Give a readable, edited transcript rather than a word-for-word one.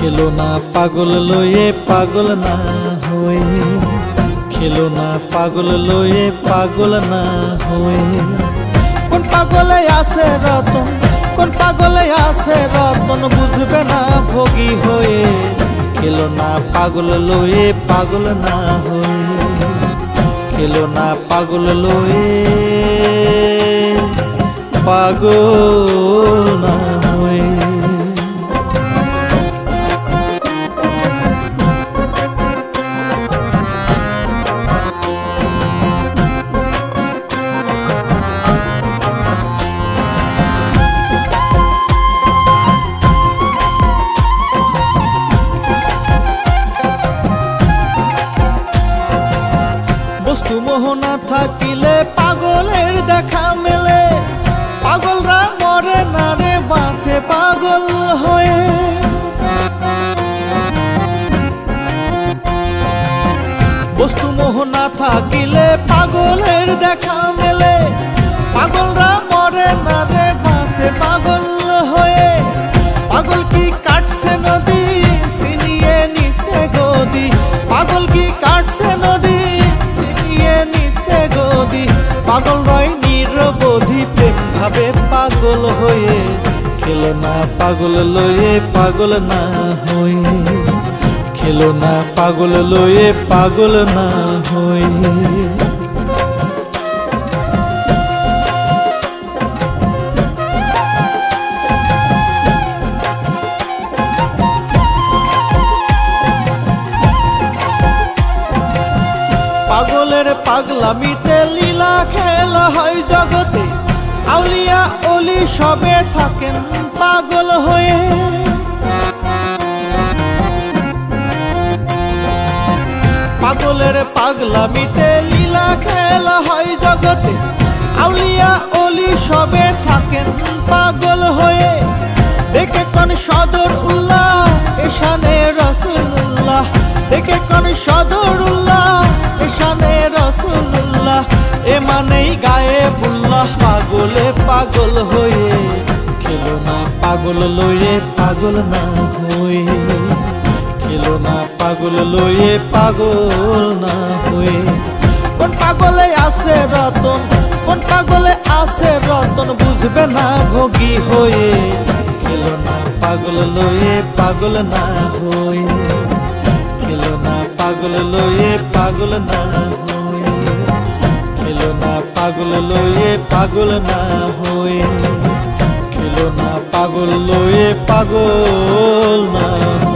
খেলো না পাগল লয়ে পাগল না হয়ে, খেলো না পাগল লয়ে পাগল না হয়ে। কোন পাগলে আছে রতন, কোন পাগলে আছে রতন, বুঝবে না ভোগী হয়ে। খেলো না পাগল লয়ে পাগল না হয়ে, খেলো না পাগল লয়ে পাগল না হয়ে। বস্তু মোহ না থাকিলে পাগলের দেখা মেলে, পাগলরা মরে না রে বাঁচে পাগল হয়ে। বস্তু মোহ না থাকিলে পাগলের দেখা মেলে, পাগলরা মরে না রে বাঁচে পাগল হয়ে। পাগল কি কাটছে নদী ছিনিয়ে নিচে গদি, পাগল কি কাটছে নদী নিচে গদি। পাগল রয় নিরবধি প্রেম ভাবে পাগল হয়ে। খেলো না পাগল লয়ে পাগল না হয়ে, খেলো না পাগল লয়ে পাগল না হয়ে। পাগলের পাগলামিতে লীলা খেলা হয় জগতে, আউলিয়া ওলি সবে থাকেন পাগল হয়ে। পাগলের পাগলামিতে লীলা খেলা হয় জগতে, আউলিয়া ওলি সবে থাকেন পাগল হয়ে। দেখে কোন সদর উল্লাহ এশানে রসুল্লাহ, দেখে কোন সদর উল্লাহ এশানে রসুল্লাহ। এ মানেই গায়ে বুল্লাহ পাগলে পাগল হয়ে। খেলো না পাগল লয়ে পাগল না হয়ে, খেলো না পাগল লয়ে পাগল না হয়ে। কোন পাগলে আছে রতন, কোন পাগলে আছে রতন, বুঝবে না ভোগী হয়ে। খেলো না পাগল লয়ে পাগল না হয়ে, খেলো না পাগল লয়ে পাগল না হয়ে, খেলো না পাগল লয়ে পাগল না হয়ে, খেলো না পাগল লয়ে পাগল না হয়ে।